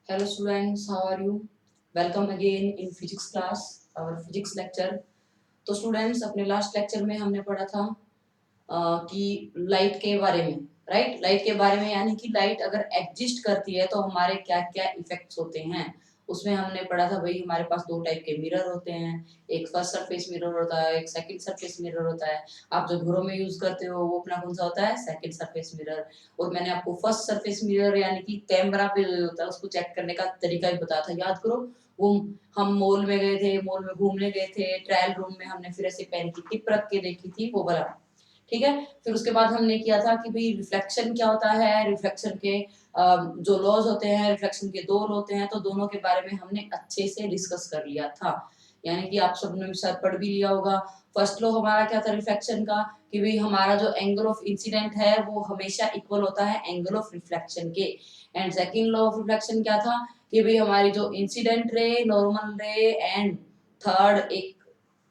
Hello students, how are you? Welcome again in physics class, our physics lecture. तो students अपने last lecture में हमने पढ़ा था कि लाइट के बारे में, राइट? लाइट के बारे में यानी कि लाइट अगर एग्जिस्ट करती है तो हमारे क्या क्या इफेक्ट्स होते हैं। उसमें हमने पढ़ा था भाई हमारे पास दो टाइप के मिरर होते हैं, एक फर्स्ट सरफेस मिरर होता है, एक सेकंड सरफेस मिरर होता है। आप जो घरों में यूज करते हो वो अपना कौन सा होता है? Second surface mirror. और मैंने आपको फर्स्ट सरफेस मिरर यानी कि कैमरा पे जो होता है उसको चेक करने का तरीका भी बताया था, याद करो। वो हम मॉल में गए थे, मॉल में घूमने गए थे, ट्रायल रूम में हमने फिर ऐसे पेन की टिप रख के देखी थी, वो वाला। ठीक है। फिर उसके बाद हमने किया था कि भाई रिफ्लेक्शन क्या होता है, रिफ्लेक्शन के जो लॉज होते हैं, रिफ्लेक्शन के दो लॉ होते हैं, तो दोनों के बारे में हमने अच्छे से डिस्कस कर लिया था। यानी कि आप सबने शायद पढ़ भी लिया होगा। फर्स्ट लॉ हमारा क्या था रिफ्लेक्शन का, कि भाई हमारा जो एंगल ऑफ इंसिडेंट है वो हमेशा इक्वल होता है एंगल ऑफ रिफ्लेक्शन के। And second law of reflection क्या था कि भाई हमारी जो इंसिडेंट रे, नॉर्मल रे एंड थर्ड एक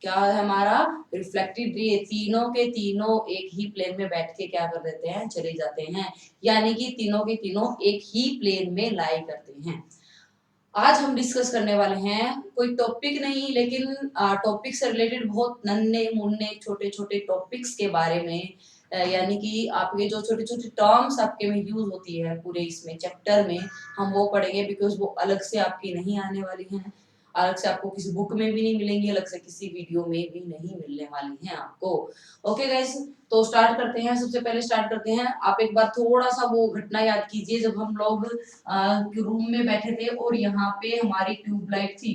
क्या है हमारा रिफ्लेक्टेड रे, तीनों के तीनों एक ही प्लेन में बैठ के क्या कर देते हैं? चले जाते हैं। यानी कि तीनों के तीनों एक ही प्लेन में लाई करते हैं। आज हम डिस्कस करने वाले हैं कोई टॉपिक नहीं, लेकिन टॉपिक से रिलेटेड बहुत नन्हे मुन्ने छोटे छोटे टॉपिक्स के बारे में। यानी कि आपके जो छोटे छोटे टर्म्स आपके में यूज होती है पूरे इसमें चैप्टर में, हम वो पढ़ेंगे बिकॉज वो अलग से आपकी नहीं आने वाली हैं, अलग से आपको किसी बुक में भी नहीं मिलेंगी, अलग से किसी वीडियो में भी नहीं मिलने वाली हैं आपको। ओके गाइस, तो स्टार्ट करते हैं। सबसे पहले स्टार्ट करते हैं, आप एक बार थोड़ा सा वो घटना याद कीजिए जब हम लोग रूम में बैठे थे और यहाँ पे हमारी ट्यूबलाइट थी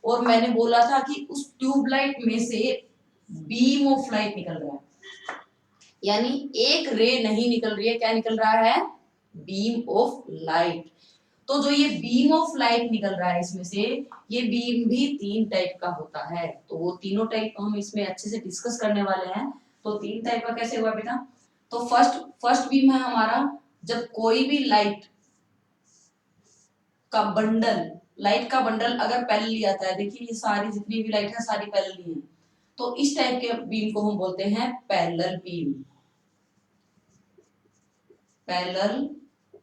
और मैंने बोला था कि उस ट्यूबलाइट में से बीम ऑफ लाइट निकल रहा है, यानी एक रे नहीं निकल रही है, क्या निकल रहा है? Beam of light. तो जो ये बीम ऑफ लाइट निकल रहा है इसमें से, ये बीम भी तीन टाइप का होता है। तो वो तीनों टाइप को हम इसमें अच्छे से डिस्कस करने वाले हैं। तो तीन टाइप का कैसे हुआ बेटा? तो फर्स्ट बीम है हमारा जब कोई भी लाइट का बंडल, लाइट का बंडल अगर पैरेलल आता है, देखिए ये सारी जितनी भी लाइट है सारी पैरेलल है, तो इस टाइप के बीम को हम बोलते हैं parallel beam, parallel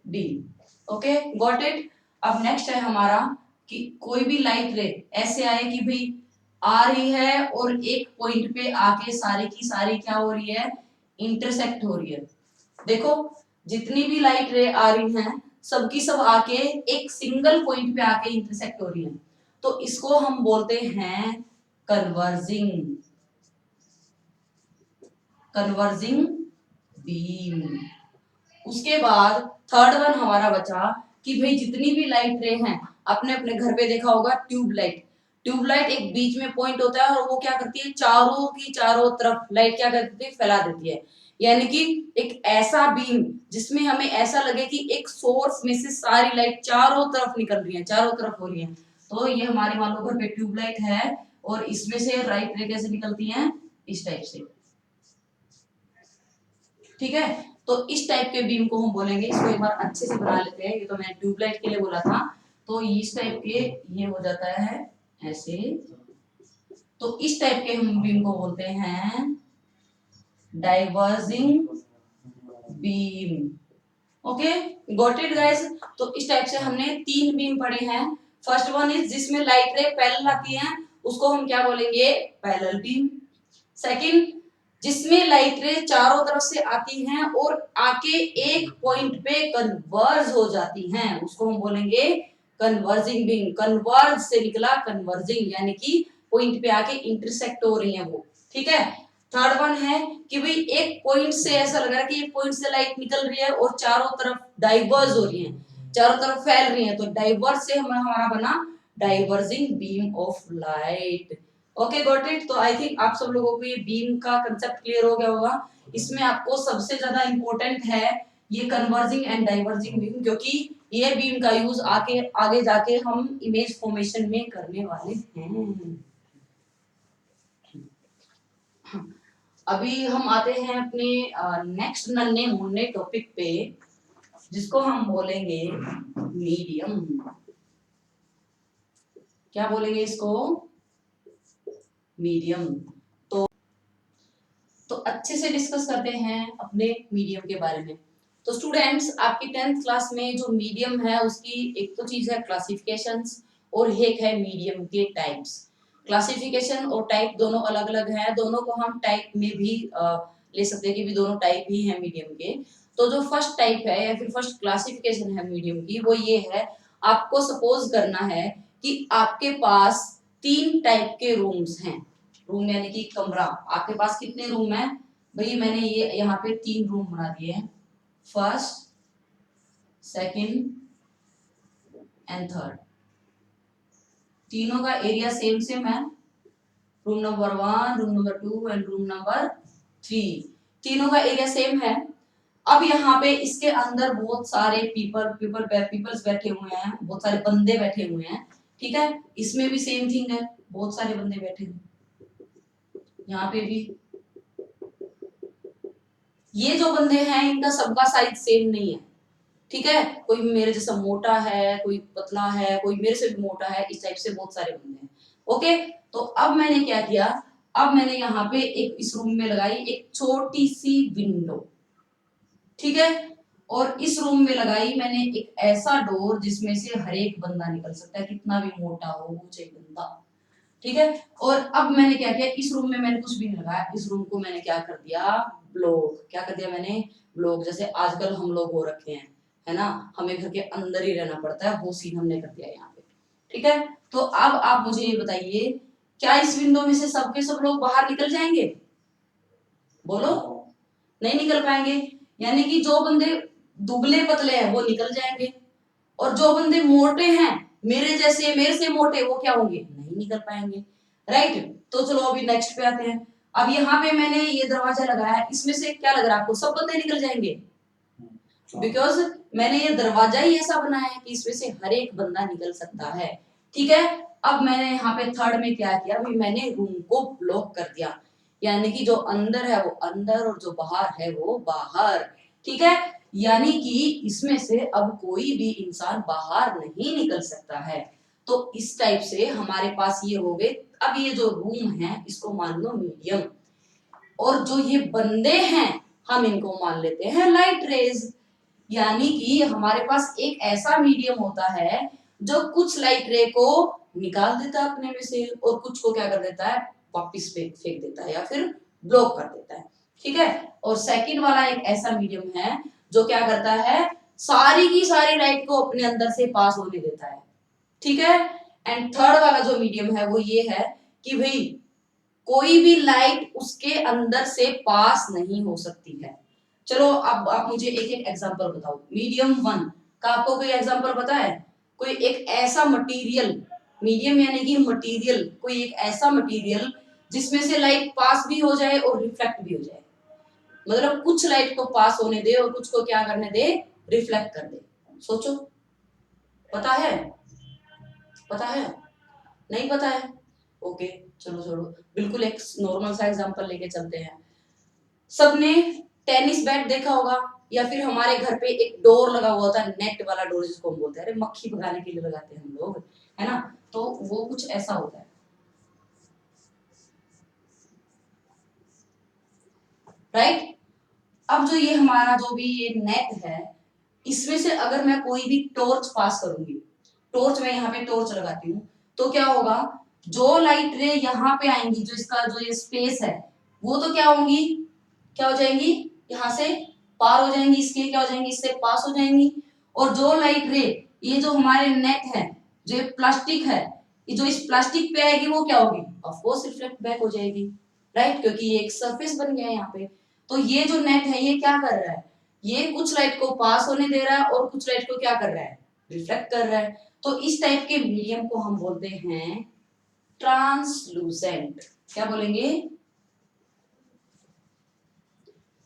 beam. Okay, got it. अब नेक्स्ट है हमारा कि कोई भी लाइट रे ऐसे आए कि भाई आ रही है और एक पॉइंट पे आके सारी की सारी क्या हो रही है? इंटरसेक्ट हो रही है। देखो जितनी भी लाइट रे आ रही हैं सबकी सब आके एक सिंगल पॉइंट पे आके इंटरसेक्ट हो रही हैं, तो इसको हम बोलते हैं कन्वर्जिंग, कन्वर्जिंग बीम। उसके बाद थर्ड वन हमारा बचा कि भाई जितनी भी लाइट रे हैं, आपने अपने घर पे देखा होगा ट्यूबलाइट, ट्यूबलाइट एक बीच में पॉइंट होता है और वो क्या करती है? चारों की चारों तरफ लाइट क्या करती है? फैला देती है। यानी कि एक ऐसा बीम जिसमें हमें ऐसा लगे कि एक सोर्स में से सारी लाइट चारों तरफ निकल रही है, चारों तरफ हो रही है। तो ये हमारे मान लो घर पे ट्यूबलाइट है और इसमें से लाइट रे कैसे निकलती है? इस टाइप से। ठीक है, तो इस टाइप के बीम को हम बोलेंगे, इसको एक बार अच्छे से बना लेते हैं। ये तो मैंने ट्यूबलाइट के लिए बोला था, तो इस टाइप के ये हो जाता है ऐसे। तो इस टाइप के हम बीम को बोलते हैं diverging beam. Okay, got it guys. तो इस टाइप से हमने तीन बीम पढ़े हैं। फर्स्ट वन इज जिसमें लाइट रे पैरेलल आती है, उसको हम क्या बोलेंगे? Parallel beam. सेकंड, जिसमें लाइट रे चारों तरफ से आती हैं और आके एक पॉइंट पे कन्वर्ज हो जाती हैं, उसको हम बोलेंगे कन्वर्जिंग बीम। कन्वर्ज से निकला कन्वर्जिंग, यानी कि पॉइंट पे आके इंटरसेक्ट हो रही हैं वो। ठीक है। थर्ड वन है कि भाई एक पॉइंट से ऐसा लग रहा है कि एक पॉइंट से लाइट निकल रही है और चारों तरफ डाइवर्ज हो रही है, चारों तरफ फैल रही है, तो डाइवर्ज से हमारा बना diverging beam of light. Okay got it. तो आई थिंक आप सब लोगों को ये बीम का कंसेप्ट क्लियर हो गया होगा। इसमें आपको सबसे ज्यादा इंपॉर्टेंट है ये कन्वर्जिंग एंड डाइवर्जिंग बीम, क्योंकि ये बीम का यूज आगे जाके हम इमेज फॉर्मेशन में करने वाले हैं। अभी हम आते हैं अपने नेक्स्ट नन्हे मुन्ने टॉपिक पे, जिसको हम बोलेंगे मीडियम। क्या बोलेंगे इसको? मीडियम। तो अच्छे से डिस्कस करते हैं अपने मीडियम के बारे में। तो स्टूडेंट्स आपकी 10th क्लास में जो मीडियम है उसकी एक तो चीज है क्लासिफिकेशंस और एक है मीडियम के टाइप्स। क्लासिफिकेशन और टाइप दोनों अलग अलग है, दोनों को हम टाइप में भी ले सकते हैं कि भी दोनों टाइप ही हैं मीडियम के। तो जो फर्स्ट टाइप है या फिर फर्स्ट क्लासिफिकेशन है मीडियम की वो ये है, आपको सपोज करना है कि आपके पास 3 टाइप के रूम्स हैं। रूम यानी कि कमरा, आपके पास कितने रूम है भाई, मैंने ये यहाँ पे 3 रूम बना दिए हैं, फर्स्ट सेकंड एंड थर्ड। तीनों का एरिया सेम सेम है, room number 1, room number 2 and room number 3, तीनों का एरिया सेम है। अब यहाँ पे इसके अंदर बहुत सारे पीपल्स बैठे हुए हैं, बहुत सारे बंदे बैठे हुए हैं, ठीक है। इसमें भी सेम थिंग है, बहुत सारे बंदे बैठे हुए, यहाँ पे भी। ये जो बंदे हैं इनका सबका साइज सेम नहीं है, ठीक है। कोई मेरे जैसा मोटा है, कोई पतला है, कोई मेरे से भी मोटा है, इस टाइप से बहुत सारे बंदे हैं। ओके, तो अब मैंने क्या किया, अब मैंने यहाँ पे एक इस रूम में लगाई एक छोटी सी विंडो, ठीक है। और इस रूम में लगाई मैंने एक ऐसा डोर जिसमें से हर एक बंदा निकल सकता है, कितना भी मोटा हो वो चाहिए बंदा, ठीक है। और अब मैंने क्या किया, इस रूम में मैंने कुछ भी नहीं लगाया, इस रूम को मैंने क्या कर दिया, ब्लॉक। क्या कर दिया मैंने, ब्लॉक। जैसे आजकल हम लोग हो रखे हैं, है ना, हमें घर के अंदर ही रहना पड़ता है, वो सीन हमने कर दिया यहाँ पे, ठीक है। तो अब आप मुझे ये बताइए, क्या इस विंडो में से सबके सब लोग बाहर निकल जाएंगे? बोलो, नहीं निकल पाएंगे। यानी कि जो बंदे दुबले पतले हैं वो निकल जाएंगे, और जो बंदे मोटे हैं मेरे जैसे, मेरे से मोटे, वो क्या होंगे, नहीं निकल पाएंगे, राइट। तो चलो अभी नेक्स्ट पे आते हैं। अब यहाँ पे मैंने ये दरवाजा लगाया, इसमें से क्या लग रहा है आपको, सब बंदे निकल जाएंगे? बिकॉज मैंने ये दरवाजा ही ऐसा बनाया है कि इसमें से हर एक बंदा निकल सकता है, ठीक है। अब मैंने यहाँ पे थर्ड में क्या किया भाई, मैंने रूम को ब्लॉक कर दिया, यानी कि जो अंदर है वो अंदर और जो बाहर है वो बाहर, ठीक है। यानी कि इसमें से अब कोई भी इंसान बाहर नहीं निकल सकता है। तो इस टाइप से हमारे पास ये हो गए। अब ये जो रूम है इसको मान लो मीडियम, और जो ये बंदे हैं हम इनको मान लेते हैं लाइट रेज। यानी कि हमारे पास एक ऐसा मीडियम होता है जो कुछ लाइट रे को निकाल देता है अपने में से, और कुछ को क्या कर देता है, वापिस फेंक देता है या फिर ब्लॉक कर देता है, ठीक है। और सेकंड वाला एक ऐसा मीडियम है जो क्या करता है, सारी की सारी लाइट को अपने अंदर से पास होने देता है, ठीक है। एंड थर्ड वाला जो मीडियम है वो ये है कि भाई कोई भी लाइट उसके अंदर से पास नहीं हो सकती है। चलो अब आप मुझे एक एक एग्जांपल बताओ। मीडियम 1 का आपको कोई एग्जांपल पता है? कोई एक ऐसा मटेरियल, मीडियम यानी कि मटेरियल, कोई एक ऐसा मटेरियल जिसमें से लाइट पास भी हो जाए और रिफ्लेक्ट भी हो जाए, मतलब कुछ लाइट को पास होने दे और कुछ को क्या करने दे, रिफ्लेक्ट कर दे। सोचो, पता है? पता है? नहीं पता है? ओके, चलो छोड़ो, बिल्कुल एक नॉर्मल सा एग्जांपल लेके चलते हैं। सबने टेनिस बैट देखा होगा, या फिर हमारे घर पे एक डोर लगा हुआ होता है, नेट वाला डोर जिसको हम बोलते हैं, अरे मक्खी भगाने के लिए लगाते हैं हम लोग, है ना। तो वो कुछ ऐसा होता है, राइट। अब जो ये हमारा जो भी ये नेट है, इसमें से अगर मैं कोई भी टॉर्च पास करूंगी, टॉर्च में यहाँ पे टॉर्च लगाती हूँ, तो क्या होगा, जो लाइट रे यहाँ पे आएंगी, जो इसका जो ये स्पेस है, वो तो क्या होंगी, क्या हो जाएंगी, यहाँ से पार हो जाएंगी, इसके क्या हो जाएंगी, इससे पास हो जाएंगी। और जो लाइट रे, ये जो हमारे नेट है, जो ये प्लास्टिक है, ये जो इस प्लास्टिक पे आएगी वो क्या होगी, ऑफ कोर्स रिफ्लेक्ट बैक हो जाएगी, राइट, क्योंकि ये एक सरफेस बन गया है यहाँ पे। तो ये जो नेट है ये क्या कर रहा है, ये कुछ लाइट को पास होने दे रहा है और कुछ लाइट को क्या कर रहा है, रिफ्लेक्ट कर रहा है। तो इस टाइप के मीडियम को हम बोलते हैं ट्रांसलूसेंट। क्या बोलेंगे,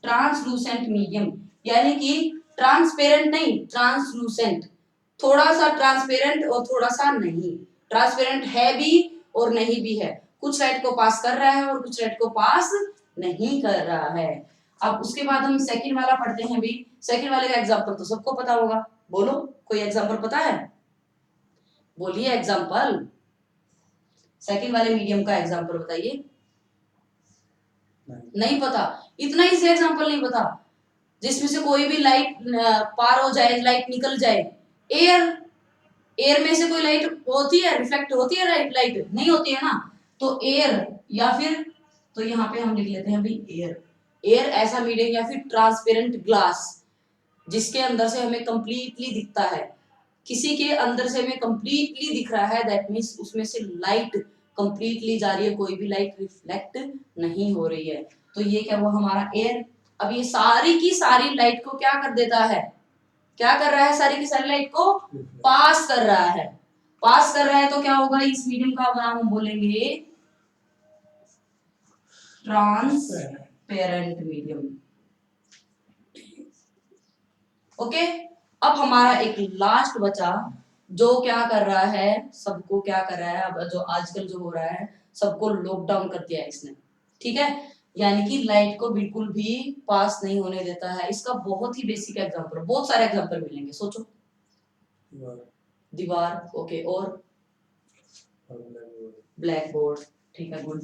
ट्रांसलूसेंट मीडियम, यानी कि ट्रांसपेरेंट नहीं, ट्रांसलूसेंट, थोड़ा सा ट्रांसपेरेंट और थोड़ा सा नहीं, ट्रांसपेरेंट है भी और नहीं भी है, कुछ लाइट को पास कर रहा है और कुछ लाइट को पास नहीं कर रहा है। अब उसके बाद हम सेकंड वाला पढ़ते हैं भी। सेकंड वाले का एग्जांपल तो सबको पता होगा, बोलो कोई एग्जांपल पता है, बोलिए एग्जांपल, सेकंड वाले मीडियम का एग्जांपल बताइए। नहीं पता, इतना ही से एग्जांपल नहीं पता, जिसमें से कोई भी लाइट पार हो जाए, लाइट निकल जाए। एयर, एयर में से कोई लाइट होती है, रिफ्लेक्ट होती है लाइट? लाइट नहीं होती है ना। तो एयर या फिर, तो यहाँ पे हम लिख लेते हैं भाई एयर। एयर ऐसा मीडियम, या फिर ट्रांसपेरेंट ग्लास जिसके अंदर से हमें कंप्लीटली दिखता है। किसी के अंदर से हमें कंप्लीटली दिख रहा है, दैट मीन्स उसमें से लाइट कंप्लीटली जा रही है, कोई भी लाइट रिफ्लेक्ट नहीं हो रही है। तो ये क्या हुआ हमारा एयर। अब ये सारी की सारी लाइट को क्या कर देता है, क्या कर रहा है, सारी की सारी लाइट को पास कर रहा है। पास कर रहा है तो क्या होगा, इस मीडियम का नाम हम बोलेंगे ट्रांसपेरेंट मीडियम। ओके, अब हमारा एक लास्ट बचा जो क्या कर रहा है, सबको क्या कर रहा है, अब जो आजकल जो हो रहा है, सबको लॉकडाउन कर दिया है इसने, ठीक है। यानी कि लाइट को बिल्कुल भी पास नहीं होने देता है। इसका बहुत ही बेसिक एग्जांपल, बहुत सारे एग्जांपल मिलेंगे, सोचो। दीवार, ओके, और ब्लैक बोर्ड, ठीक है, गुड।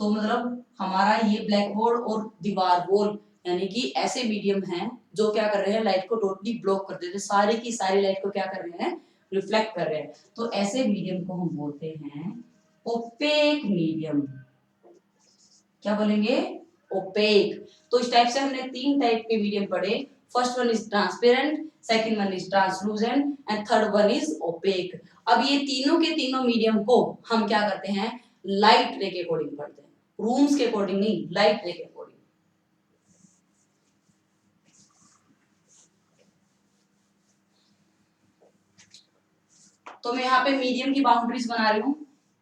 तो मतलब हमारा ये ब्लैक बोर्ड और दीवार, वॉल, यानी कि ऐसे मीडियम हैं जो क्या कर रहे हैं, लाइट को टोटली ब्लॉक कर देते हैं, सारी की सारी लाइट को क्या कर रहे हैं, रिफ्लेक्ट कर रहे हैं। तो ऐसे मीडियम को हम बोलते हैं ओपेक मीडियम। क्या बोलेंगे, ओपेक। तो इस टाइप से हमने 3 टाइप के मीडियम पढ़े। First one is transparent, second one is translucent and third one is opaque. अब ये तीनों के तीनों मीडियम को हम क्या करते हैं, लाइट रे के अकॉर्डिंग पढ़ते हैं, रूम्स के अकॉर्डिंग नहीं, लाइट रे के अकॉर्डिंग। तो मैं यहाँ पे मीडियम की बाउंड्रीज बना रही हूँ।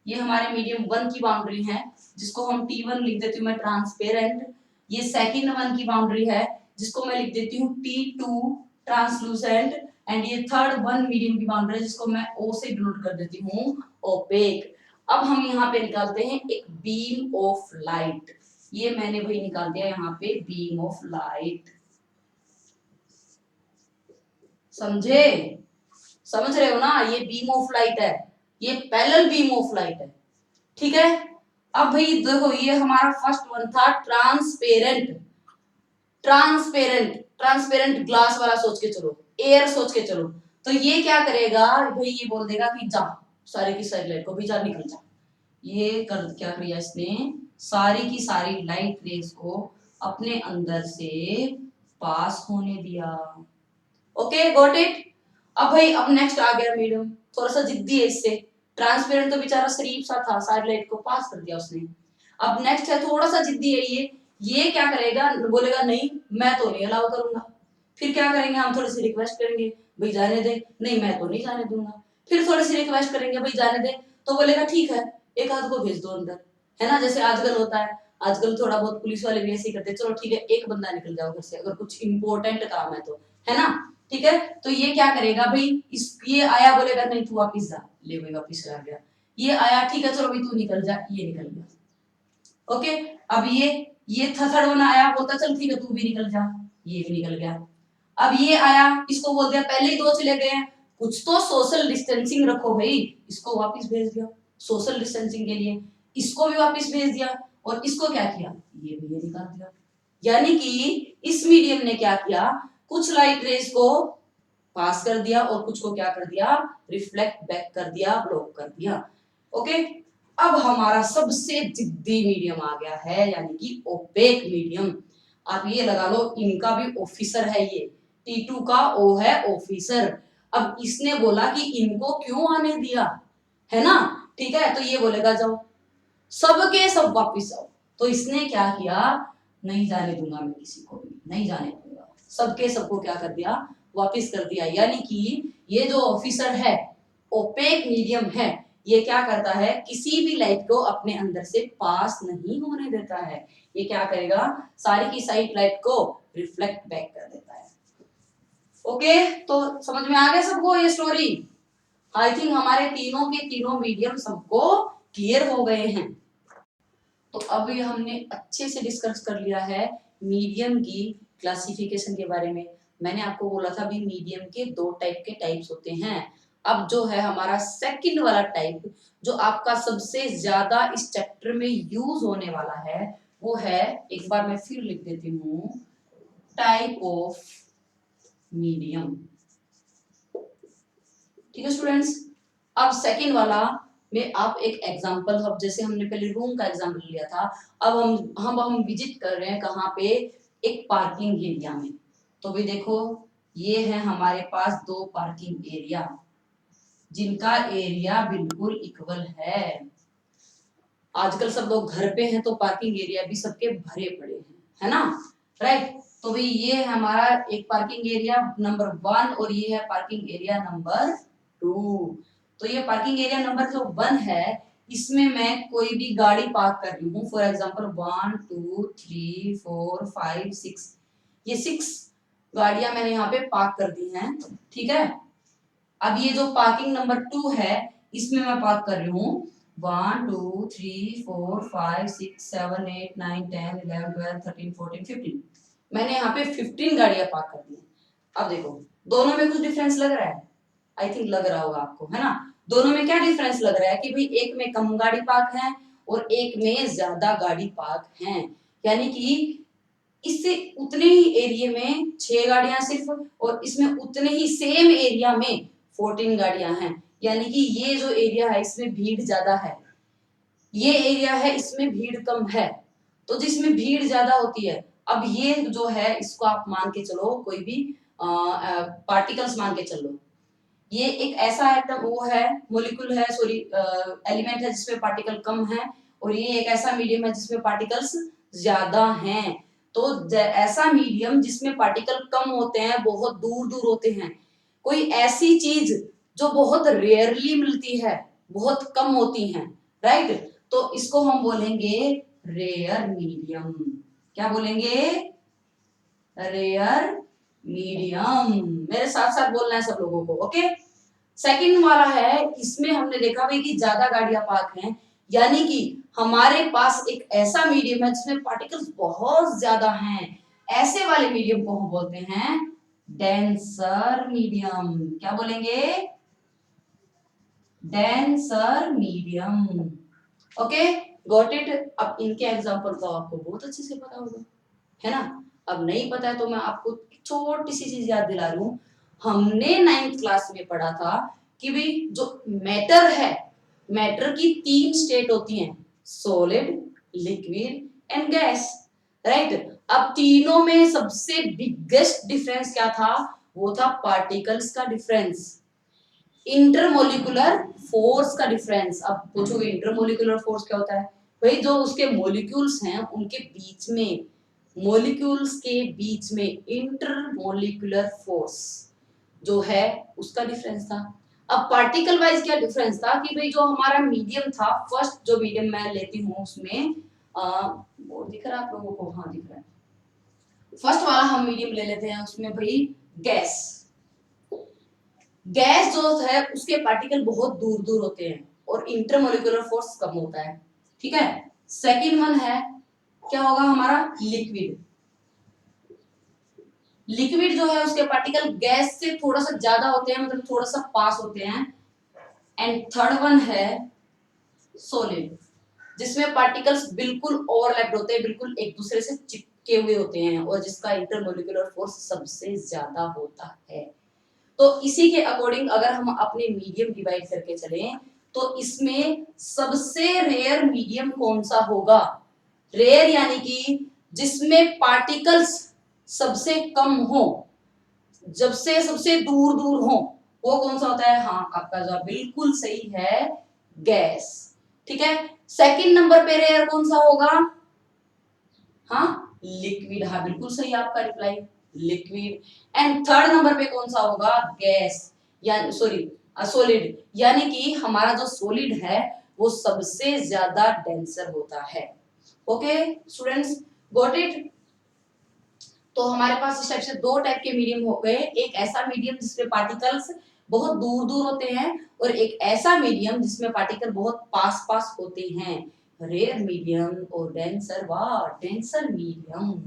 ये हमारे मीडियम 1 की बाउंड्री है, जिसको हम T1 लिख देती हूँ मैं, ट्रांसपेरेंट। ये सेकंड वन की बाउंड्री है, जिसको मैं लिख देती हूँ T2, ट्रांसलूसेंट। एंड ये थर्ड वन मीडियम की बाउंड्री है, जिसको मैं O से डिनोट कर देती हूँ, ओपेक। अब हम यहाँ पे निकालते हैं एक बीम ऑफ लाइट। ये मैंने भाई निकाल दिया यहाँ पे बीम ऑफ लाइट, समझे, समझ रहे हो ना। ये बीम ऑफ लाइट है, ये पैरेलल बीम ऑफ लाइट है, ठीक है। अब भाई देखो, ये हमारा फर्स्ट वन था ट्रांसपेरेंट। ट्रांसपेरेंट, ट्रांसपेरेंट ग्लास वाला सोच के चलो, एयर सोच के चलो। तो ये क्या करेगा भाई, ये बोल देगा कि जा सारी की सारी लाइट को भी जा, निकल जा। ये कर क्या किया इसने, सारी की सारी लाइट रेस को अपने अंदर से पास होने दिया। Okay, got it. अब भाई, अब नेक्स्ट आ गया मीडियम, थोड़ा सा जिद्दी है इससे। ट्रांसपेरेंट तो बेचारा शरीफ सा था, सारी लाइट को पास कर दिया उसने। अब नेक्स्ट है, थोड़ा सा जिद्दी है ये क्या करेगा, बोलेगा नहीं मैं तो नहीं अलाउ करूंगा। फिर क्या करेंगे हम, थोड़ी सी रिक्वेस्ट करेंगे, भाई जाने दे, नहीं मैं तो नहीं जाने दूंगा। फिर थोड़ी सी रिक्वेस्ट करेंगे, भाई जाने दे, तो बोलेगा ठीक है एक आध को भेज दो अंदर, है ना, जैसे आजकल होता है। आजकल थोड़ा बहुत पुलिस वाले भी ऐसे ही करते हैं, चलो ठीक है एक बंदा निकल जाओ घर से, अगर कुछ इंपॉर्टेंट काम है तो, है ना, ठीक है। तो ये क्या करेगा भाई, इस ये आया, बोलेगा नहीं तू वापिस जा, ले भाई वापिस आ गया। ये आया, ठीक है चलो भाई तू निकल जा, ये निकल गया। ओके, अब ये थर्ड वन आया, बोलता चल ठीक है तू भी निकल जा, ये भी निकल गया। अब ये आया, इसको बोल दिया पहले ही 2 चले गए हैं, कुछ तो सोशल डिस्टेंसिंग रखो भाई, इसको वापस भेज दिया सोशल डिस्टेंसिंग के लिए, इसको भी वापस भेज दिया, और इसको क्या किया, ये भी ये निकाल दिया। यानी कि इस मीडियम ने क्या किया, कुछ लाइट रेज को पास कर दिया और कुछ को क्या कर दिया, रिफ्लेक्ट बैक कर दिया, ब्लॉक कर दिया। ओके, अब हमारा सबसे जिद्दी मीडियम आ गया है, यानी कि ओपेक मीडियम। आप ये लगा लो, इनका भी ऑफिसर है ये, T2 का O है ऑफिसर। अब इसने बोला कि इनको क्यों आने दिया, है ना, ठीक है। तो ये बोलेगा जाओ सबके सब वापिस आओ। तो इसने क्या किया, नहीं जाने दूंगा मैं किसी को भी, नहीं जाने दूंगा, सबके सबको क्या कर दिया, वापिस कर दिया। यानी कि ये जो ऑफिसर है, ओपेक मीडियम है, ये क्या करता है, किसी भी लाइट को अपने अंदर से पास नहीं होने देता है। ये क्या करेगा, सारी की सारी लाइट को रिफ्लेक्ट बैक कर देता है। ओके, तो समझ में आ गया सबको ये स्टोरी। आई थिंक हमारे तीनों के तीनों मीडियम सबको क्लियर हो गए हैं। तो अब ये हमने अच्छे से डिस्कस कर लिया है मीडियम की क्लासिफिकेशन के बारे में। मैंने आपको बोला था भी मीडियम के 2 टाइप के टाइप्स होते हैं। अब जो है हमारा सेकंड वाला टाइप, जो आपका सबसे ज्यादा इस चैप्टर में यूज होने वाला है, वो है, एक बार मैं फिर लिख देती हूँ, टाइप ऑफ मीडियम। ठीक है स्टूडेंट्स। अब सेकंड वाला में आप एक एग्जांपल, अब जैसे हमने पहले रूम का एग्जांपल लिया था, अब हम विजिट कर रहे हैं कहाँ पे, एक पार्किंग एरिया में। तो भी देखो ये है हमारे पास दो पार्किंग एरिया जिनका एरिया बिल्कुल इक्वल है। आजकल सब लोग घर पे हैं तो पार्किंग एरिया भी सबके भरे पड़े हैं, है ना, राइट। तो भाई ये है हमारा एक पार्किंग एरिया नंबर 1 और ये है पार्किंग एरिया नंबर 2। तो ये पार्किंग एरिया नंबर जो 1 है इसमें मैं कोई भी गाड़ी पार्क कर रही हूँ, फॉर एग्जांपल 1 2 3 4 5 6, ये 6 गाड़ियां मैंने यहाँ पे पार्क कर दी हैं, ठीक है। अब ये जो पार्किंग नंबर 2 है इसमें मैं पार्क कर रही हूँ 1 2 3 4 5 6 7 8 9 10 11 12 13 14 15, मैंने यहाँ पे 15 गाड़ियां पार्क कर दी हैं। अब देखो दोनों में कुछ डिफरेंस लग रहा है, आई थिंक लग रहा होगा आपको, है ना। दोनों में क्या डिफरेंस लग रहा है कि भाई एक में कम गाड़ी पार्क है और एक में ज्यादा गाड़ी पार्क है, यानी कि इससे उतने ही एरिया में 6 गाड़ियां सिर्फ और इसमें उतने ही सेम एरिया में 14 गाड़ियां हैं, यानी कि ये जो एरिया है इसमें भीड़ ज्यादा है, ये एरिया है इसमें भीड़ कम है। तो जिसमें भीड़ ज्यादा होती है, अब ये जो है इसको आप मान के चलो कोई भी पार्टिकल्स मान के चलो, ये एक ऐसा एटम वो है, मॉलिक्यूल है, सॉरी एलिमेंट है जिसमें पार्टिकल कम है, और ये एक ऐसा मीडियम है जिसमें पार्टिकल्स ज्यादा हैं। तो ऐसा मीडियम जिसमें पार्टिकल कम होते हैं, बहुत दूर दूर होते हैं, कोई ऐसी चीज जो बहुत रेयरली मिलती है, बहुत कम होती हैं, राइट, तो इसको हम बोलेंगे रेयर मीडियम। क्या बोलेंगे? Rare medium. मेरे साथ साथ बोलना है सब लोगों को, ओके। सेकंड वाला है, इसमें हमने देखा भाई कि ज्यादा गाड़ियां पार्क हैं, यानी कि हमारे पास एक ऐसा मीडियम है जिसमें पार्टिकल्स बहुत ज्यादा हैं, ऐसे वाले मीडियम को हम बोलते हैं डेंसर मीडियम। क्या बोलेंगे? Denser medium. Okay, got it. अब इनके एग्जांपल तो आपको बहुत अच्छे से पता होगा, है ना। अब नहीं पता है तो मैं आपको छोटी सी चीज याद दिला रही हूँ। हमने 9th क्लास में पढ़ा था कि भाई जो मैटर है, मैटर की 3 स्टेट होती हैं, solid, liquid and gas, right. अब तीनों में सबसे बिगेस्ट डिफरेंस क्या था? वो था पार्टिकल्स का डिफरेंस, इंटरमोलिकुलर फोर्स का डिफरेंस। अब पूछोगे इंटरमोलिकुलर फोर्स क्या होता है? भाई जो उसके मॉलिक्यूल्स हैं उनके बीच में, मॉलिक्यूल्स के बीच में इंटरमोलिकुलर फोर्स जो है उसका डिफरेंस था। अब पार्टिकल वाइज क्या डिफरेंस था कि भाई जो हमारा मीडियम था, फर्स्ट जो मीडियम मैं लेती हूँ उसमें वो दिख रहा है आप लोगों को? हाँ दिख रहा है। फर्स्ट वाला हम मीडियम ले लेते हैं, उसमें भाई गैस, गैस जो है उसके पार्टिकल बहुत दूर दूर होते हैं और इंटरमोलिकुलर फोर्स कम होता है, ठीक है। सेकंड वन है क्या होगा हमारा? लिक्विड। लिक्विड जो है उसके पार्टिकल गैस से थोड़ा सा ज्यादा होते हैं, मतलब थोड़ा सा पास होते हैं। एंड थर्ड वन है सॉलिड, जिसमें पार्टिकल्स बिल्कुल ओवरलैप्ड होते हैं, बिल्कुल एक दूसरे से चिपके हुए होते हैं और जिसका इंटरमोलिकुलर फोर्स सबसे ज्यादा होता है। तो इसी के अकॉर्डिंग अगर हम अपने मीडियम डिवाइड करके चलें तो इसमें सबसे रेयर मीडियम कौन सा होगा? रेयर यानी कि जिसमें पार्टिकल्स सबसे कम हो, जब से सबसे दूर दूर हो, वो कौन सा होता है? हाँ आपका जवाब बिल्कुल सही है, गैस, ठीक है। सेकंड नंबर पे रेयर कौन सा होगा? हाँ लिक्विड, हाँ बिल्कुल सही आपका reply, liquid. And third number पे कौन सा होगा? गैस, या सॉरी सॉलिड, यानी कि हमारा जो सॉलिड है वो सबसे ज्यादा डेंसर होता है। Okay students, got it. तो हमारे पास इस टाइप से 2 टाइप के मीडियम हो गए, एक ऐसा मीडियम जिसमें पार्टिकल्स बहुत दूर दूर होते हैं और एक ऐसा मीडियम जिसमें पार्टिकल बहुत पास पास होते हैं, रेयर मीडियम और डेंसर, वाह डेंसर मीडियम,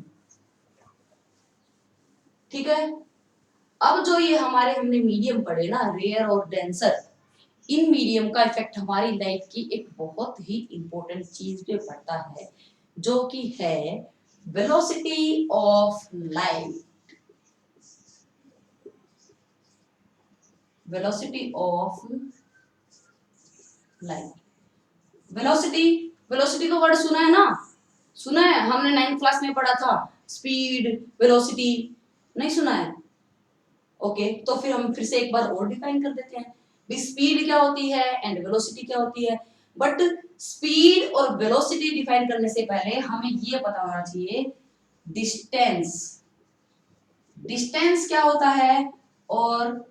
ठीक है। अब जो ये हमारे हमने मीडियम पढ़े ना, रेयर और डेंसर, इन मीडियम का इफेक्ट हमारी लाइफ की एक बहुत ही इंपॉर्टेंट चीज पे पड़ता है, जो कि है velocity of light, velocity of light, velocity, velocity का वर्ड सुना है ना, सुना है, हमने 9th क्लास में पढ़ा था, स्पीड, वेलोसिटी, नहीं सुना है? ओके, तो फिर हम फिर से एक बार और डिफाइन कर देते हैं, भी स्पीड क्या होती है एंड वेलोसिटी क्या होती है। बट स्पीड और वेलोसिटी डिफाइन करने से पहले हमें ये पता होना चाहिए डिस्टेंस, डिस्टेंस क्या होता है और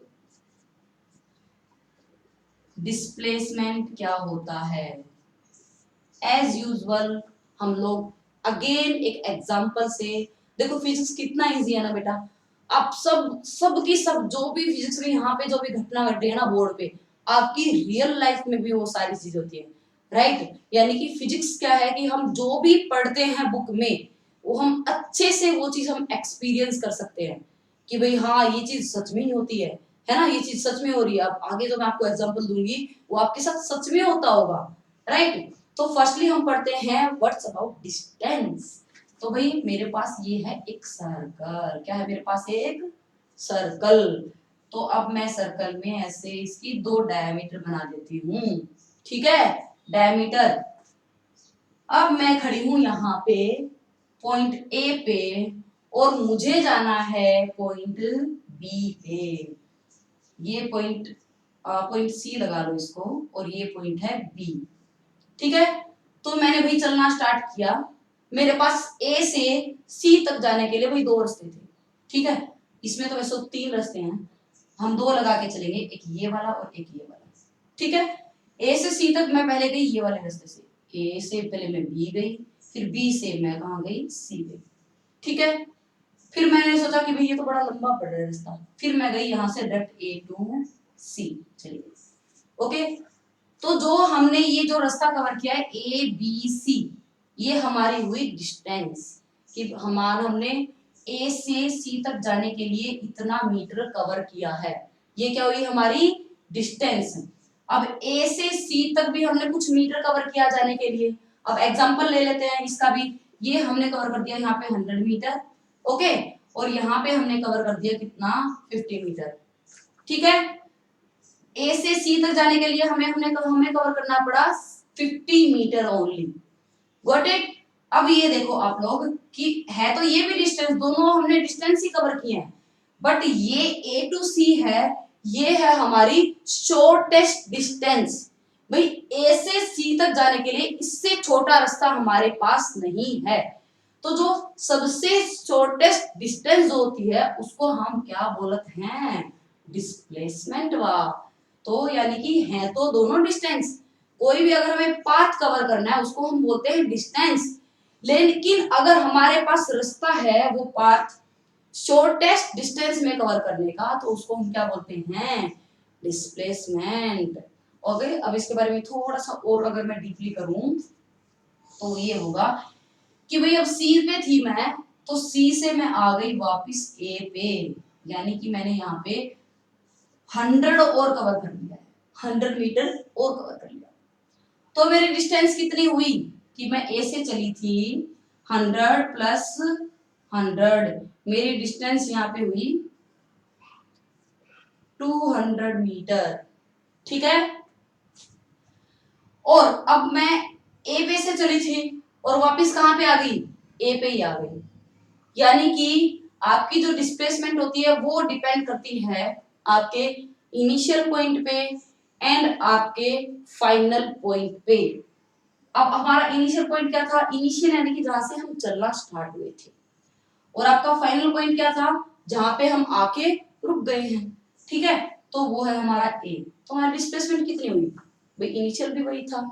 डिस्प्लेसमेंट क्या होता है। एज यूजुअल हम लोग अगेन एक एग्जांपल से, देखो फिजिक्स कितना इजी है ना बेटा, आप सब जो भी फिजिक्स में यहाँ पे जो भी घटना घट रही है ना बोर्ड पे, आपकी रियल लाइफ में भी वो सारी चीज होती है, राइट। यानी कि फिजिक्स क्या है कि हम जो भी पढ़ते हैं बुक में वो हम अच्छे से वो चीज हम एक्सपीरियंस कर सकते हैं कि भाई हाँ ये चीज सच में ही होती है ना, ये चीज सच में हो रही है। अब आगे जो मैं आपको एग्जांपल दूंगी वो आपके साथ सच में होता होगा, राइट। तो फर्स्टली हम पढ़ते हैं व्हाट्स अबाउट डिस्टेंस। तो भाई मेरे पास ये है एक सर्कल, क्या है मेरे पास एक सर्कल। तो अब मैं सर्कल में ऐसे इसकी 2 डायमीटर बना देती हूँ, ठीक है, डायमीटर। अब मैं खड़ी हूं यहाँ पे पॉइंट ए पे और मुझे जाना है पॉइंट बी पे। ये पॉइंट सी लगा लो इसको, और ये पॉइंट है बी, ठीक है। तो मैंने भाई चलना स्टार्ट किया, मेरे पास ए से सी तक जाने के लिए भाई 2 रास्ते थे, ठीक है। इसमें तो वैसे 3 रास्ते हैं, हम 2 लगा के चलेंगे, एक ये वाला और एक ये वाला, ठीक है। ए से सी तक मैं पहले गई ये वाले रास्ते से, ए से पहले मैं बी गई, फिर बी से मैं कहाँ गई, सी गई, ठीक है। फिर मैंने सोचा कि भाई ये तो बड़ा लंबा पड़ रहा है रास्ता, फिर मैं गई यहाँ से डायरेक्ट ए टू सी, चलिए ओके। तो जो हमने ये जो रास्ता कवर किया है ए बी सी, ये हमारी हुई डिस्टेंस कि हमारा हमने ए से सी तक जाने के लिए इतना मीटर कवर किया है, ये क्या हुई हमारी डिस्टेंस। अब ए से सी तक भी हमने कुछ मीटर कवर किया जाने के लिए, अब एग्जांपल ले लेते हैं इसका भी, ये हमने कवर कर दिया यहाँ पे 100 मीटर, ओके, और यहाँ पे हमने कवर कर दिया कितना 50 मीटर, ठीक है। ए से सी तक जाने के लिए हमें कवर करना पड़ा 50 मीटर ओनली, गॉट इट। अब ये देखो आप लोग कि है तो ये भी डिस्टेंस, दोनों हमने डिस्टेंस ही कवर किए हैं, बट ये ए टू सी है, ये है हमारी शॉर्टेस्ट डिस्टेंस। भाई ए से सी तक जाने के लिए इससे छोटा रास्ता हमारे पास नहीं है, तो जो सबसे शॉर्टेस्ट डिस्टेंस जो होती है उसको हम क्या बोलते हैं, डिस्प्लेसमेंट वाह। तो यानी कि है तो दोनों डिस्टेंस, कोई भी अगर हमें पाथ कवर करना है उसको हम बोलते हैं डिस्टेंस, लेकिन अगर हमारे पास रास्ता है वो पाथ शॉर्टेस्ट डिस्टेंस में कवर करने का, तो उसको हम क्या बोलते हैं, डिस्प्लेसमेंट। ओके, अब इसके बारे में थोड़ा सा और अगर मैं डीपली करूं तो ये होगा कि भाई अब सी पे थी मैं, तो सी से मैं आ गई वापस ए पे, यानी कि मैंने यहाँ पे 100 और कवर कर लिया है, 100 मीटर और कवर कर लिया। तो मेरी डिस्टेंस कितनी हुई कि मैं ए से चली थी 100 प्लस 100, मेरी डिस्टेंस यहाँ पे हुई 200 मीटर, ठीक है। और अब मैं ए पे से चली थी और वापस कहां पे आ गई, ए पे ही आ गई, यानी कि आपकी जो डिस्प्लेसमेंट होती है वो डिपेंड करती है आपके इनिशियल पॉइंट पे एंड आपके फाइनल पॉइंट पे। अब हमारा इनिशियल पॉइंट क्या था, इनिशियल यानी कि जहां से हम चलना स्टार्ट हुए थे, और आपका फाइनल पॉइंट क्या था, जहां पे हम आके रुक गए हैं, ठीक है। तो वो है हमारा ए। तो हमारी डिस्प्लेसमेंट कितनी हुई, भाई इनिशियल भी वही था,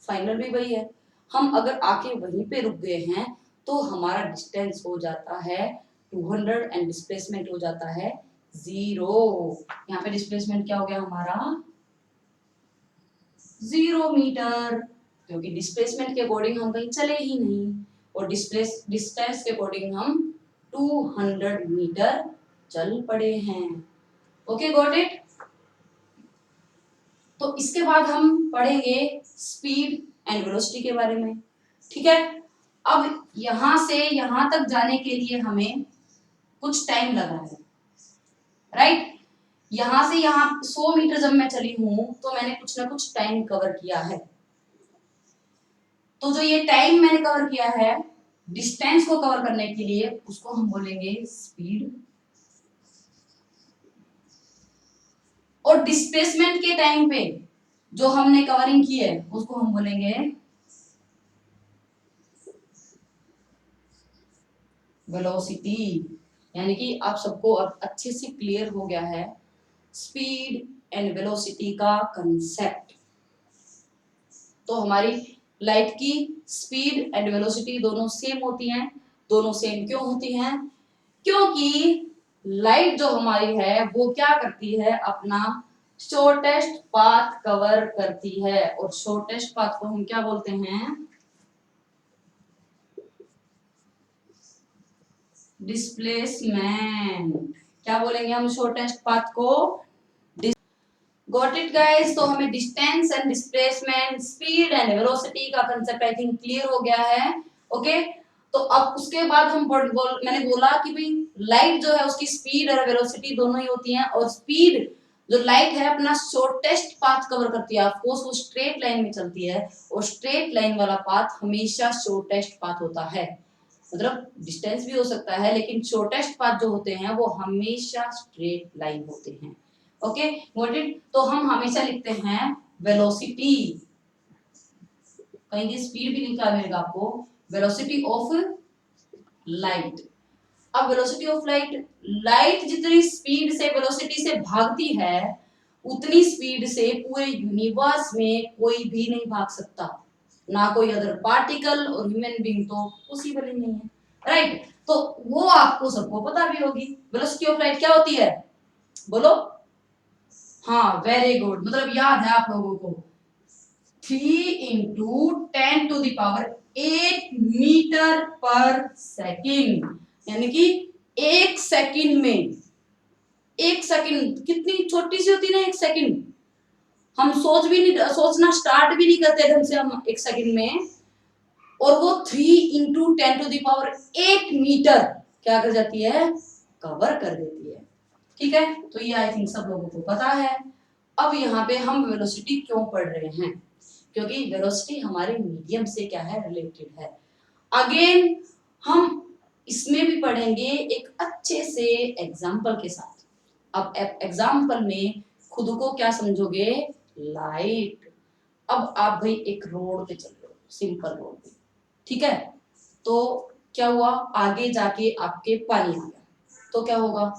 फाइनल भी वही है, हम अगर आके वहीं पे रुक गए हैं तो हमारा डिस्टेंस हो जाता है 200 एंड डिस्प्लेसमेंट हो जाता है 0। यहाँ पे डिस्प्लेसमेंट क्या हो गया हमारा 0 मीटर, क्योंकि डिस्प्लेसमेंट के अकॉर्डिंग हम कहीं चले ही नहीं, और डिस्टेंस के अकॉर्डिंग हम 200 मीटर चल पड़े हैं। Okay got it. तो इसके बाद हम पढ़ेंगे स्पीड एंड वेलोसिटी के बारे में, ठीक है। अब यहां से यहां तक जाने के लिए हमें कुछ टाइम लगा है, राइट। यहां से यहां 100 मीटर जब मैं चली हूं तो मैंने कुछ ना कुछ टाइम कवर किया है। तो जो ये टाइम मैंने कवर किया है डिस्टेंस को कवर करने के लिए, उसको हम बोलेंगे स्पीड। और डिस्प्लेसमेंट के टाइम पे जो हमने कवरिंग की है उसको हम बोलेंगे वेलोसिटी। यानी कि आप सबको अब अच्छे से क्लियर हो गया है स्पीड एंड वेलोसिटी का कंसेप्ट। तो हमारी लाइट की स्पीड एंड वेलोसिटी दोनों सेम होती हैं। दोनों सेम क्यों होती हैं? क्योंकि लाइट जो हमारी है वो क्या करती है, अपना शॉर्टेस्ट पाथ कवर करती है। और शॉर्टेस्ट पाथ को हम क्या बोलते हैं? डिस्प्लेसमेंट। क्या बोलेंगे हम शॉर्टेस्ट पाथ को? Got it guys? तो हमें distance and displacement, speed and velocity का कांसेप्ट आई थिंक क्लियर हो गया है। ओके तो अब उसके बाद हम मैंने बोला कि भाई लाइट जो है उसकी स्पीड और वेलोसिटी दोनों ही होती हैं। और स्पीड जो लाइट है अपना शॉर्टेस्ट पाथ कवर करती है, ऑफकोर्स वो स्ट्रेट लाइन में चलती है और स्ट्रेट लाइन वाला पाथ हमेशा शॉर्टेस्ट पाथ होता है। मतलब डिस्टेंस भी हो सकता है लेकिन शॉर्टेस्ट पाथ जो होते हैं वो हमेशा स्ट्रेट लाइन होते हैं। Okay got it? तो हम हमेशा लिखते हैं वेलोसिटी, कहीं स्पीड भी लिखा मिलेगा आपको, वेलोसिटी ऑफ लाइट। अब वेलोसिटी ऑफ लाइट, लाइट जितनी स्पीड से वेलोसिटी से भागती है उतनी स्पीड से पूरे यूनिवर्स में कोई भी नहीं भाग सकता, ना कोई अदर पार्टिकल और ह्यूमन बीइंग तो पॉसिबल ही नहीं है, राइट। तो वो आपको सबको पता भी होगी। वेलोसिटी ऑफ लाइट क्या होती है बोलो? हाँ वेरी गुड, मतलब याद है आप लोगों को 3 × 10⁸ यानी कि 1 सेकंड में, 1 सेकंड कितनी छोटी सी होती है ना, 1 सेकंड हम सोचना स्टार्ट भी नहीं करते ढंग से हम 1 सेकंड में, और वो 3 × 10⁸ क्या कर जाती है, कवर कर देती है। ठीक है तो ये आई थिंक सब लोगों को पता है। अब यहाँ पे हम वेलोसिटी क्यों पढ़ रहे हैं? क्योंकि वेलोसिटी हमारे मीडियम से क्या है, रिलेटेड है। अगेन हम इसमें भी पढ़ेंगे एक अच्छे से एग्जाम्पल के साथ। अब एग्जाम्पल में खुद को क्या समझोगे, लाइट। अब आप भाई एक रोड पे चल रहे हो, सिंपल रोड पे, ठीक है। तो क्या हुआ, आगे जाके आपके पानी आ गया, तो क्या होगा,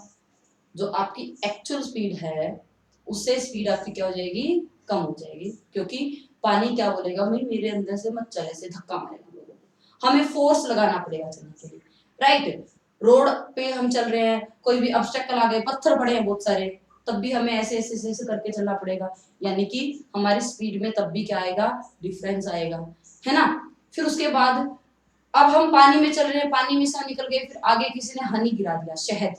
जो आपकी एक्चुअल स्पीड है उससे स्पीड आपकी क्या हो जाएगी, कम हो जाएगी। क्योंकि पानी क्या बोलेगा, भाई मेरे अंदर से मत चले, से धक्का मारेगा लोगों को, हमें फोर्स लगाना पड़ेगा चलने के लिए, राइट। रोड पे हम चल रहे हैं, कोई भी ऑब्स्टेकल आ गए, पत्थर पड़े हैं बहुत सारे, तब भी हमें ऐसे ऐसे ऐसे करके चलना पड़ेगा। यानी कि हमारी स्पीड में तब भी क्या आएगा, डिफरेंस आएगा, है ना। फिर उसके बाद अब हम पानी में चल रहे हैं, पानी में से निकल गए, फिर आगे किसी ने हनी गिरा दिया, शहद,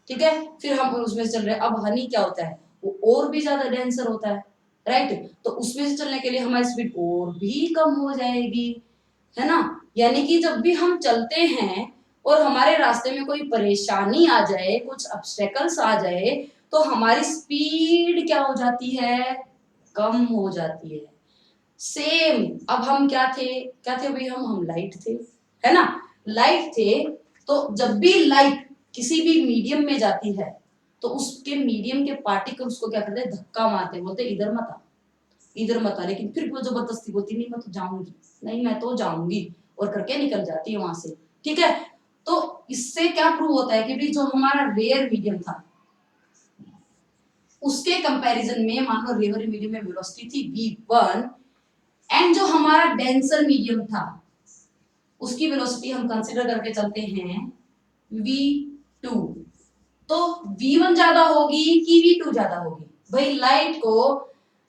ठीक है, फिर हम उसमें से चल रहे हैं। अब हनी क्या होता है, वो और भी ज्यादा डेंसर होता है, राइट। तो उसमें से चलने के लिए हमारी स्पीड और भी कम हो जाएगी, है ना। यानी कि जब भी हम चलते हैं और हमारे रास्ते में कोई परेशानी आ जाए, कुछ ऑब्स्टेकल्स आ जाए, तो हमारी स्पीड क्या हो जाती है, कम हो जाती है। सेम अब हम क्या थे, क्या थे भाई, हम लाइट थे, है ना, लाइट थे। तो जब भी लाइट किसी भी मीडियम में जाती है तो उसके मीडियम के पार्टिकल्स को क्या करते हैं, धक्का मारते हैं, बोलते इधर मत आ, इधर मत आ। लेकिन फिर वो जबरदस्ती बोलती नहीं मैं तो जाऊंगी, नहीं मैं तो जाऊंगी, और करके निकल जाती है वहां से, ठीक है। तो इससे क्या प्रूव होता है कि भी जो हमारा रेयर मीडियम था उसके कंपैरिजन में, मान लो रेयर मीडियम में वेलोसिटी थी v1 एंड जो हमारा डेंसर मीडियम था उसकी वेलोसिटी हम कंसीडर करके चलते हैं v2, तो v1 ज्यादा होगी कि v2 ज्यादा होगी? भाई लाइट को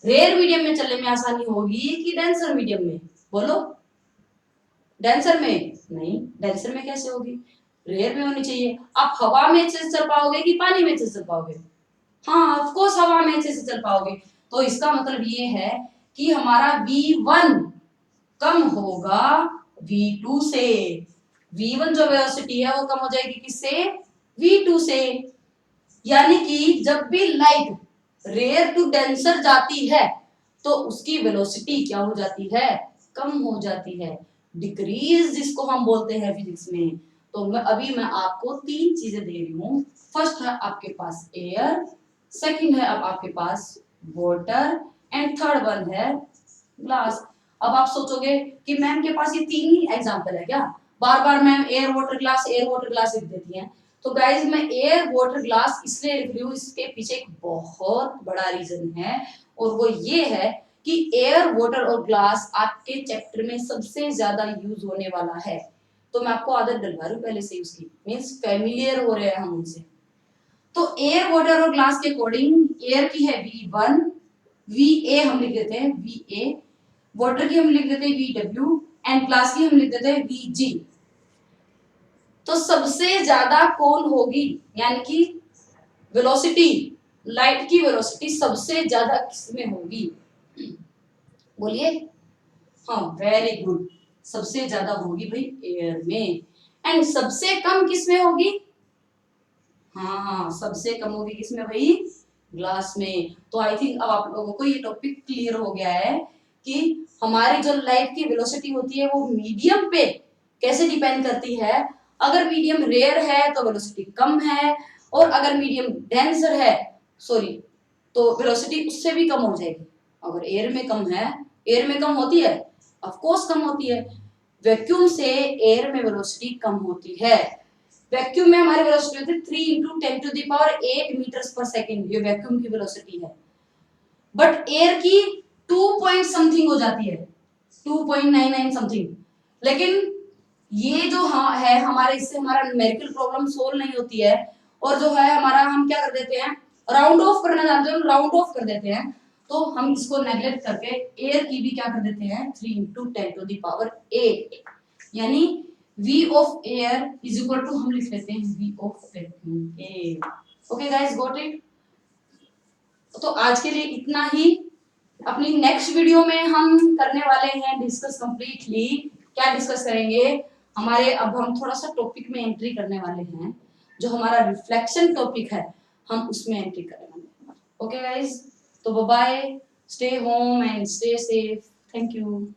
रेयर मीडियम में चलने में आसानी होगी कि डेंसर मीडियम में, बोलो? डेंसर में नहीं, डेंसर में कैसे होगी, रेयर में होनी चाहिए। आप हवा में अच्छे से चल पाओगे कि पानी में अच्छे से चल पाओगे? हाँ ऑफ कोर्स हवा में अच्छे से चल पाओगे। तो इसका मतलब ये है कि हमारा v1 कम होगा V2 से। V1 जो वेलोसिटी है वो कम हो जाएगी किससे? V2 से। यानी कि जब भी लाइट रेयर टू डेंसर जाती है तो उसकी वेलोसिटी क्या हो जाती है? कम हो जाती है, डिक्रीज जिसको हम बोलते हैं फिजिक्स में। तो मैं आपको तीन चीजें दे रही हूँ। फर्स्ट है आपके पास एयर, सेकंड है अब आपके पास वाटर, एंड थर्ड वन है ग्लास। अब आप सोचोगे कि मैम के पास ये तीन ही एग्जांपल है क्या? बार बार मैम एयर वाटर ग्लास लिख देती हैं। तो गाइज मैं एयर वाटर ग्लास इसलिए लिख रही हूँ, इसके पीछे एक बहुत बड़ा रीजन है, और वो ये है कि एयर वाटर और ग्लास आपके चैप्टर में सबसे ज्यादा यूज होने वाला है। तो मैं आपको आदत डलवा रही हूँ पहले से उसकी, मीन्स फेमिलियर हो रहे हैं हम उनसे। तो एयर वाटर और ग्लास के अकॉर्डिंग एयर की है V1, VA हम लिख देते हैं VA, वाटर की हम लिख देते हैं VW, एंड ग्लास की हम लिख देते हैं VG। तो सबसे ज्यादा कौन होगी, यानी कि वेलोसिटी, लाइट की वेलोसिटी सबसे ज्यादा किसमें होगी? बोलिए। हाँ, वेरी गुड, सबसे ज्यादा होगी भाई एयर में। एंड सबसे कम किसमें होगी? हाँ, सबसे कम होगी किसमें भाई? ग्लास में। तो आई थिंक अब आप लोगों को ये टॉपिक क्लियर हो गया है कि हमारी जो लाइट की वेलोसिटी होती है वो मीडियम पे कैसे डिपेंड करती है। अगर मीडियम रेयर है तो वेलोसिटी कम है, और अगर मीडियम डेंसर है, सॉरी, तो वेलोसिटी उससे भी कम हो जाएगी। अगर एयर में कम है, एयर में कम होती है, ऑफ कोर्स कम होती है। वैक्यूम से एयर में वेलोसिटी कम होती है। वैक्यूम में हमारी वेलोसिटी होती है 3 इंटू 10⁸ मीटर्स पर सेकेंड, ये वैक्यूम की वेलोसिटी है। बट एयर की 2 पॉइंट समथिंग हो जाती है, 2.99 समथिंग। लेकिन ये जो हाँ है हमारे, इससे हमारा न्यूमेरिकल प्रॉब्लम सोल्व नहीं होती है, और जो है हमारा, हम क्या कर देते हैं, राउंड ऑफ करना जानते हैं, राउंड ऑफ कर देते हैं। तो हम इसको नेगलेक्ट करके एयर की भी क्या कर देते हैं, 3 इंटू 10⁸, यानी V of air is equal to, हम लिख लेते हैं V of vacuum. Okay guys, got it? तो आज के लिए इतना ही। अपनी नेक्स्ट वीडियो में हम करने वाले हैं डिस्कस कंप्लीटली। क्या डिस्कस करेंगे? हमारे अब हम थोड़ा सा टॉपिक में एंट्री करने वाले हैं, जो हमारा रिफ्लेक्शन टॉपिक है, हम उसमें एंट्री करने वाले हैं। ओके गाइस, तो bye bye, stay home and stay safe. Thank you.